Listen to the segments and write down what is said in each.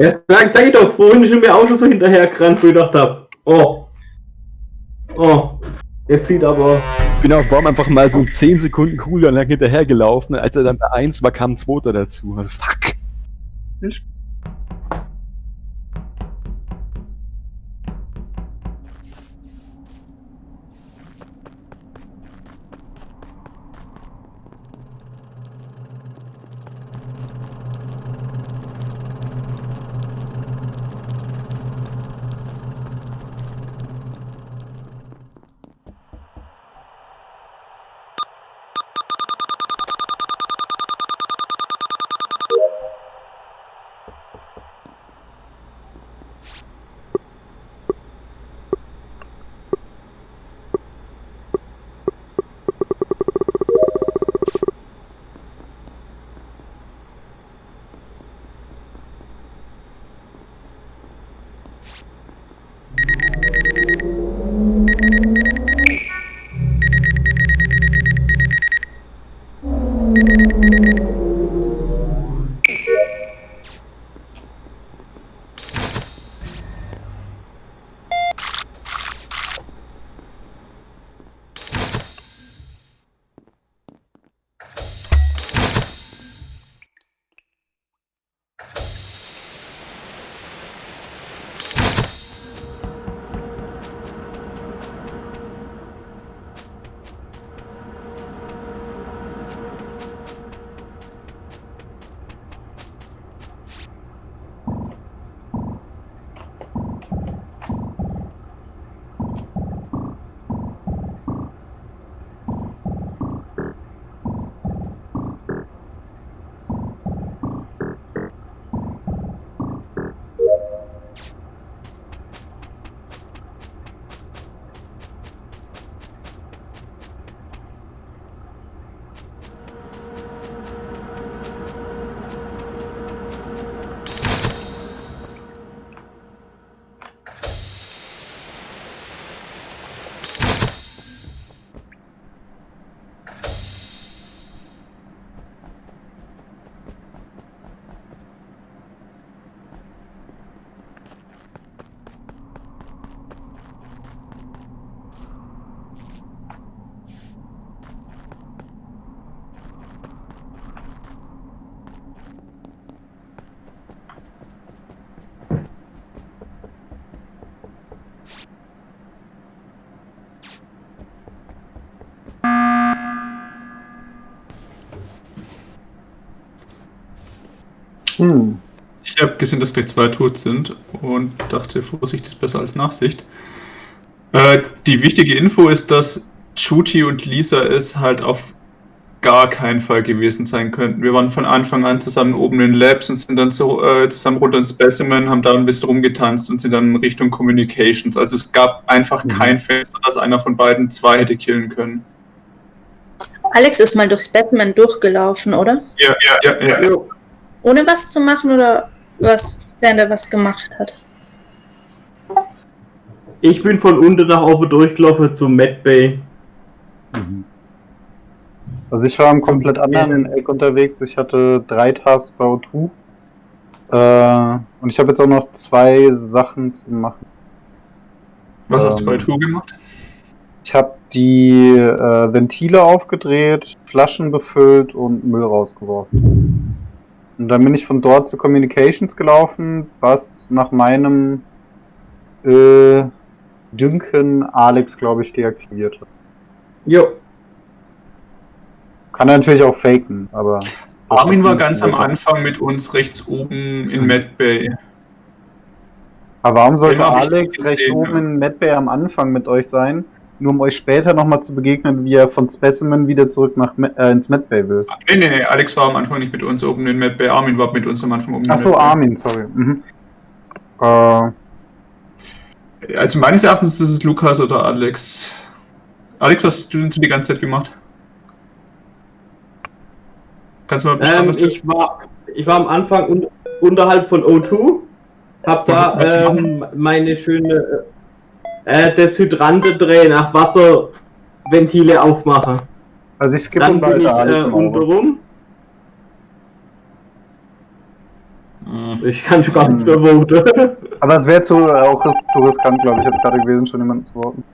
Ja, sag ich doch, vorhin ist mir auch schon so hinterhergerannt, wo ich gedacht habe, jetzt sieht aber... Ich bin auf Baum einfach mal so 10 Sekunden cooler lang hinterhergelaufen. Als er dann bei 1 war, kam ein zweiter dazu. Also, fuck. Ich habe gesehen, dass gleich 2 tot sind und dachte, Vorsicht ist besser als Nachsicht. Die wichtige Info ist, dass Chuti und Lisa es halt auf gar keinen Fall gewesen sein könnten. Wir waren von Anfang an zusammen oben in Labs und sind dann so zusammen runter ins Specimen, haben da ein bisschen rumgetanzt und sind dann Richtung Communications. Also es gab einfach kein Fenster, dass einer von beiden 2 hätte killen können. Alex ist mal durch Specimen durchgelaufen, oder? Ja. Ohne was zu machen oder was, während er was gemacht hat? Ich bin von unten nach oben durchgelaufen zum Medbay. Also ich war am komplett anderen Eck unterwegs. Ich hatte 3 Tasks bei O2. Und ich habe jetzt auch noch 2 Sachen zu machen. Was hast du bei O2 gemacht? Ich habe die Ventile aufgedreht, Flaschen befüllt und Müll rausgeworfen. Und dann bin ich von dort zu Communications gelaufen, was nach meinem Dünken Alex, glaube ich, deaktiviert hat. Jo. Kann er natürlich auch faken, aber... Armin war ganz am Anfang mit uns rechts oben in Medbay. Aber warum sollte Den hab ich Alex nicht rechts gesehen, oben ja. in Medbay am Anfang mit euch sein, nur um euch später nochmal zu begegnen, wie er von Specimen wieder zurück nach ins Medbay will? Nee, Alex war am Anfang nicht mit uns oben in Medbay, Armin war mit uns am Anfang oben in Achso, Medbay. Armin, sorry. Also meines Erachtens ist es Lukas oder Alex. Alex, was hast du denn die ganze Zeit gemacht? Kannst du mal beschreiben, was du... Ich war am Anfang unterhalb von O2, hab da meine schöne das Hydrante-Dreh nach Wasserventile aufmachen. Also ich skippe Dann bin ich weiter, Alex. unten rum. Ich kann schon gar nichts mehr voten. Aber es wäre zu riskant, glaube ich, jetzt gerade gewesen, schon jemanden zu voten.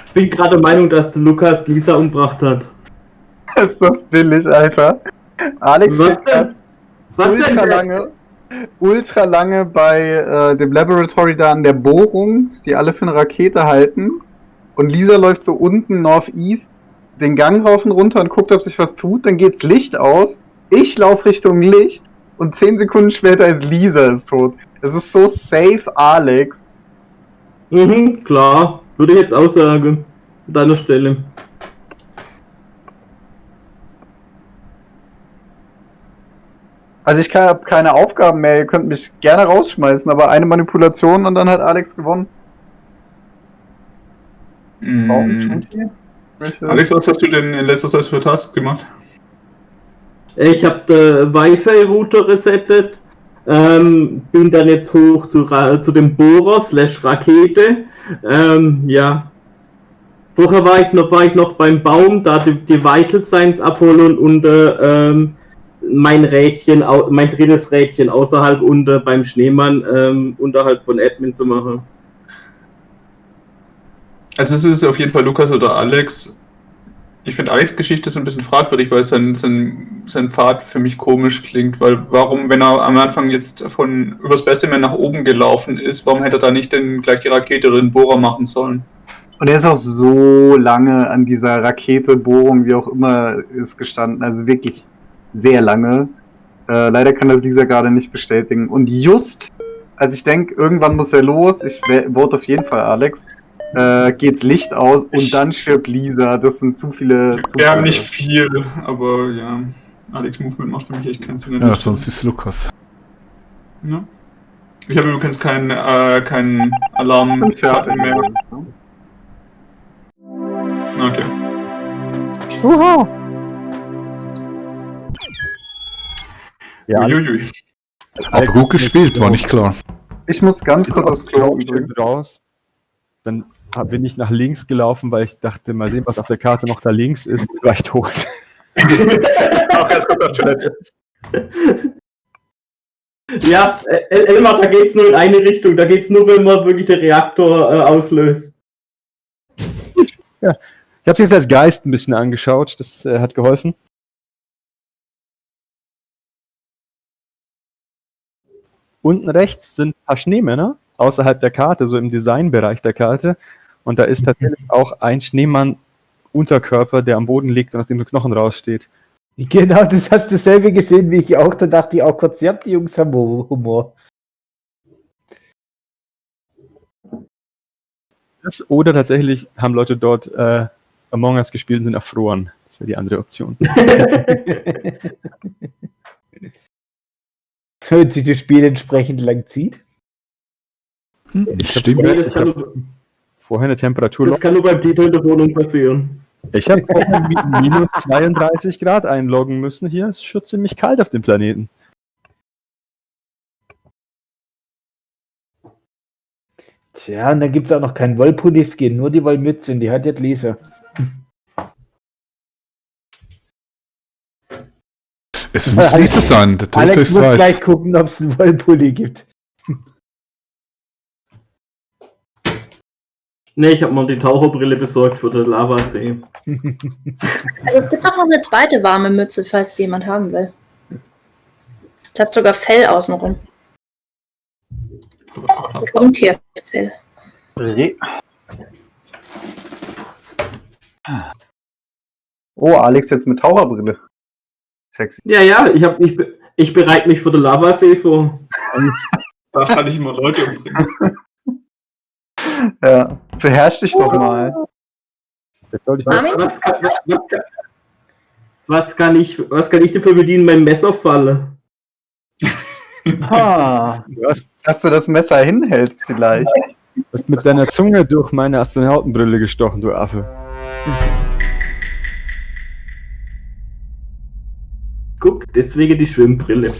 Ich bin gerade der Meinung, dass der Lukas Lisa umgebracht hat. Ist das billig, Alter? Alex Was steht grad denn? Was denn? ultra lange bei dem Laboratory da an der Bohrung, die alle für eine Rakete halten. Und Lisa läuft so unten Northeast den Gang rauf und runter und guckt, ob sich was tut. Dann geht's Licht aus. Ich laufe Richtung Licht und 10 Sekunden später ist Lisa tot. Es ist so safe, Alex. Mhm, klar. Würde ich jetzt auch sagen. An deiner Stelle. Also ich habe keine Aufgaben mehr, ihr könnt mich gerne rausschmeißen, aber eine Manipulation und dann hat Alex gewonnen. Warum tut ihr? Alex, was hast du denn in letzter Zeit für Tasks gemacht? Ich habe den Wi-Fi-Router resettet. Bin dann jetzt hoch zu dem Bohrer / Rakete. Ja. Vorher war ich noch beim Baum, da die Vital Signs abholen und mein drittes Rädchen außerhalb beim Schneemann unterhalb von Admin zu machen. Also es ist auf jeden Fall Lukas oder Alex. Ich finde Alex' Geschichte so ein bisschen fragwürdig, weil sein Pfad für mich komisch klingt, weil warum, wenn er am Anfang jetzt übers Specimen nach oben gelaufen ist, warum hätte er da nicht gleich die Rakete oder den Bohrer machen sollen? Und er ist auch so lange an dieser Rakete-Bohrung, wie auch immer, ist gestanden. Also wirklich sehr lange. Leider kann das Lisa gerade nicht bestätigen. Und just, als ich denke, irgendwann muss er los, ich vote auf jeden Fall Alex, geht's Licht aus und dann stirbt Lisa. Das sind zu viele. Wir haben nicht viel, aber ja, Alex Movement macht für mich echt keinen Sinn. Ja, sonst ist Lukas. Ja. Ich habe übrigens keinen Alarm mehr. Okay. Uha. Ja, Uiuiui. Aber gut gespielt, war nicht klar. Ich muss ganz kurz aufs Klo raus. Dann bin ich nach links gelaufen, weil ich dachte, mal sehen, was auf der Karte noch da links ist. War ich tot. Auch ganz kurz auf Toilette. Ja, Elmar, da geht's nur in eine Richtung. Da geht's nur, wenn man wirklich den Reaktor auslöst. Ich habe es jetzt als Geist ein bisschen angeschaut, das hat geholfen. Unten rechts sind ein paar Schneemänner außerhalb der Karte, so im Designbereich der Karte. Und da ist tatsächlich auch ein Schneemann-Unterkörper, der am Boden liegt und aus dem der Knochen raussteht. Genau, das hast du selber gesehen, wie ich auch. Da dachte ich auch kurz, ja, die Jungs haben Humor. Das, oder tatsächlich haben Leute dort Among Us gespielt und sind erfroren. Das wäre die andere Option. Wenn sich das Spiel entsprechend lang zieht. Stimmt. Nee, das kann nur, Vorher eine Temperatur. das kann nur beim Dieter in der Wohnung passieren. Ich habe minus 32 Grad einloggen müssen hier. Es ist schon ziemlich kalt auf dem Planeten. Tja, und dann gibt es auch noch keinen Wollpulli-Skin, nur die Wollmütze und die hat jetzt Lisa. Es muss Lisa sein, der Tote Alex ist muss weiß. gleich gucken, ob es einen Wollpulli gibt. Nee, ich habe mal die Taucherbrille besorgt für den Lavasee. Also es gibt auch noch eine zweite warme Mütze, falls jemand haben will. Es hat sogar Fell außenrum. Rentierfell. Oh, Alex jetzt mit Taucherbrille. Sexy. Ja, ich bereite mich für den Lavasee vor. Das kann ich immer Leute umbringen. Ja, beherrsch dich doch mal. Jetzt sollte ich Armin? Was kann ich dafür bedienen? Mein Messer falle. Ah, dass du das Messer hinhältst vielleicht. Du hast mit deiner Zunge durch meine Astronautenbrille gestochen, du Affe. Guck, deswegen die Schwimmbrille.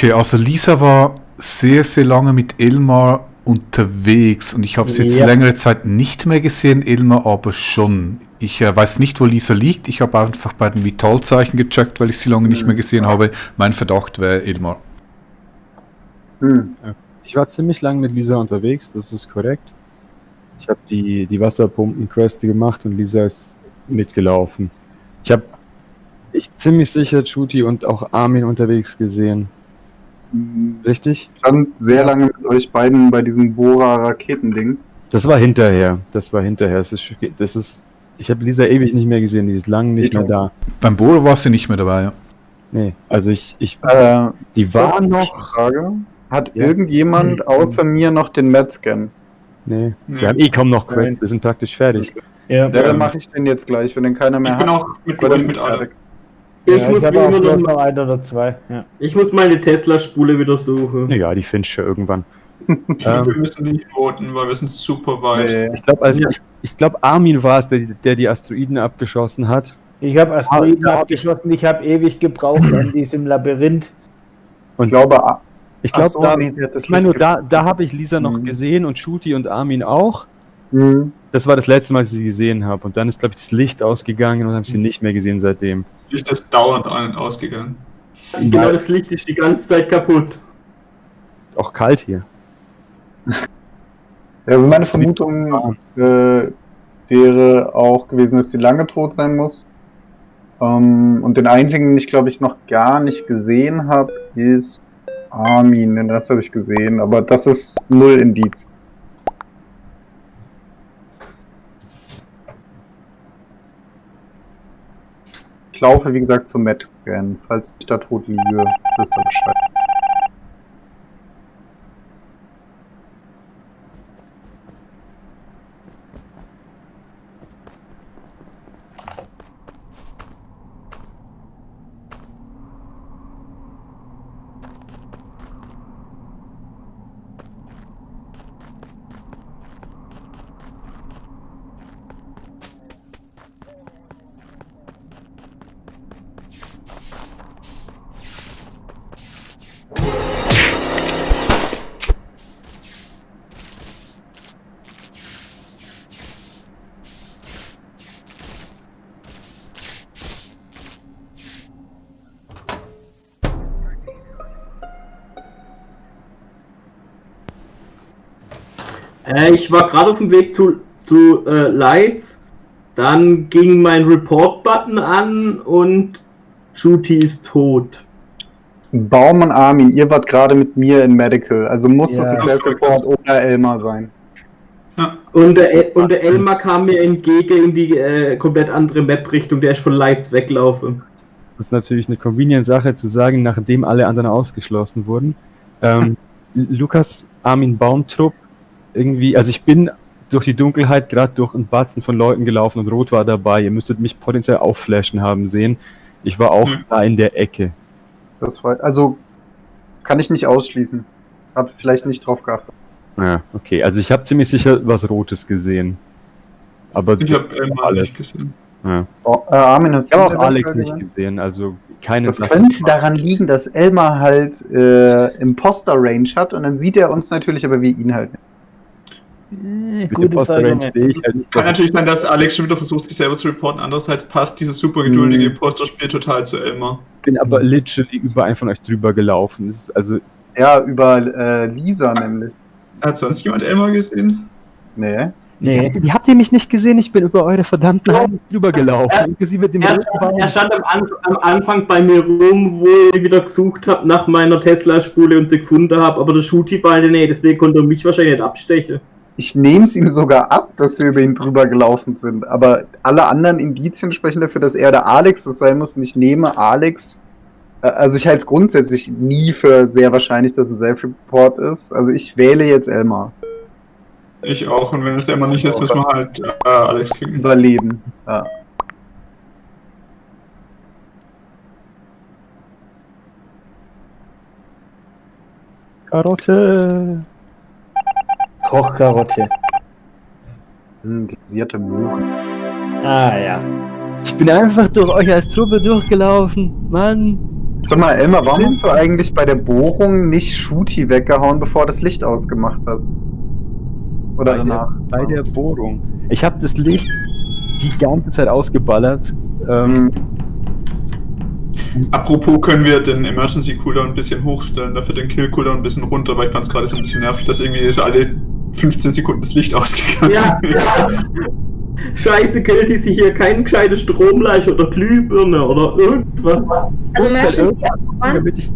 Okay, also Lisa war sehr, sehr lange mit Elmar unterwegs und ich habe sie jetzt Ja. längere Zeit nicht mehr gesehen, Elmar aber schon. Ich weiß nicht, wo Lisa liegt. Ich habe einfach bei den Vitalzeichen gecheckt, weil ich sie lange nicht mehr gesehen habe. Mein Verdacht wäre Elmar. Hm. Ich war ziemlich lang mit Lisa unterwegs, das ist korrekt. Ich habe die Wasserpumpen-Quest gemacht und Lisa ist mitgelaufen. Ich habe ziemlich sicher Chuti und auch Armin unterwegs gesehen. Richtig? Ich stand sehr lange mit euch beiden bei diesem Bohrer-Raketending. Das war hinterher. Das ist, ich habe Lisa ewig nicht mehr gesehen, die ist lang nicht mehr da. Beim Bohrer war sie nicht mehr dabei, ja. Nee, also die war noch. Frage. Hat Ja. irgendjemand außer mir noch den Med-Scan? Nee, Nee. wir haben kaum noch Quests, wir sind praktisch fertig. Ja, Ja, dann mache ich den jetzt gleich, wenn den keiner mehr Ich bin hat. auch mit Oder euch mit alle. Ich ja, muss ich habe auch immer bloß noch, noch 1 oder 2. Ja. ich muss meine Tesla-Spule wieder suchen. Ja, die findest du irgendwann. Wir müssen nicht voten, weil wir sind super weit. Nee. Ich glaube, Armin war es, der die Asteroiden abgeschossen hat. Ich habe Asteroiden da hab abgeschossen, ich habe ewig gebraucht an diesem Labyrinth. Ich glaube, Ich glaube, so, da, nee, der hat das ich meine, nur Licht da habe ich Lisa noch Mhm. gesehen und Chuti und Armin auch. Mhm. Das war das letzte Mal, dass ich sie gesehen habe. Und dann ist, glaube ich, das Licht ausgegangen und habe sie nicht mehr gesehen seitdem. Das Licht ist dauernd ein- und ausgegangen. Genau, das Licht ist die ganze Zeit kaputt. Auch kalt hier. Also meine Vermutung wäre auch gewesen, dass sie lange tot sein muss. Und den einzigen, den ich glaube ich noch gar nicht gesehen habe, ist Armin. Den Rest habe ich gesehen, aber das ist null Indiz. Ich laufe, wie gesagt, zum Med-Scan. Falls ich da tot liege, wisst ihr Bescheid. Ich war gerade auf dem Weg zu Lights. Dann ging mein Report-Button an und Chuti ist tot. Baum und Armin, ihr wart gerade mit mir in Medical, also muss Ja. es ein Self-Report oder Elmar sein. Und der Elmar kam mir entgegen in die komplett andere Map-Richtung. Der ist von Lights weglaufen. Das ist natürlich eine convenient-Sache zu sagen, nachdem alle anderen ausgeschlossen wurden. Lukas, Armin Baumtrupp, irgendwie, also ich bin durch die Dunkelheit gerade durch einen Batzen von Leuten gelaufen und Rot war dabei. Ihr müsstet mich potenziell aufflashen haben sehen. Ich war auch da in der Ecke. Das war, also kann ich nicht ausschließen. Hab vielleicht nicht drauf geachtet. Ja, okay. Also ich habe ziemlich sicher was Rotes gesehen. Aber Ich habe Elmar alles. nicht gesehen. Ja. Oh, Armin, hast Ich habe du auch den Alex Fall nicht gesehen? gesehen, also keine Das könnte daran liegen, dass Elmar halt Imposter-Range hat und dann sieht er uns natürlich, aber wir ihn halt nicht. Mit dem Gutes Poster-Range Argument. sehe ich halt nicht, Kann dass natürlich sein, dass Alex schon wieder versucht, sich selber zu reporten. Andererseits passt dieses super geduldige Imposter-Spiel total zu Elmar. ich bin aber literally über einen von euch drüber gelaufen. Das ist also Ja, über Lisa nämlich. Hat sonst jemand Elmar gesehen? Nee. Nee. Wie habt ihr mich nicht gesehen? Ich bin über eure verdammten Heinis drüber gelaufen. Inklusive dem roten Baum. Er stand am Anfang bei mir rum, wo ich wieder gesucht habe nach meiner Tesla-Spule und sie gefunden habe, aber der Shooty-Ball, nee, deswegen konnte er mich wahrscheinlich nicht abstechen. Ich nehme es ihm sogar ab, dass wir über ihn drüber gelaufen sind, aber alle anderen Indizien sprechen dafür, dass er der Alex das sein muss und ich nehme Alex, also ich halte es grundsätzlich nie für sehr wahrscheinlich, dass es Self-Report ist, also ich wähle jetzt Elmar. Ich auch. Und wenn es Elmar nicht ist, müssen wir halt Alex kriegen. Überleben. Ja. Karotte. Kochkarotte. Glasierte Möhre. Ah ja. Ich bin einfach durch euch als Truppe durchgelaufen. Mann. Sag mal, Elmar, warum hast du eigentlich bei der Bohrung nicht Shooty weggehauen, bevor du das Licht ausgemacht hast? Oder danach? Bei der Bohrung. Ich habe das Licht die ganze Zeit ausgeballert. Apropos, können wir den Emergency Cooldown ein bisschen hochstellen, dafür den Kill Cooldown ein bisschen runter, weil ich fand es gerade so ein bisschen nervig, dass irgendwie so alle 15 Sekunden das Licht ausgegangen Ja, ja. Scheiße, gilt die sich hier kein gescheites Stromleich oder Glühbirne oder irgendwas. Also Emergency auf 20. Damit ich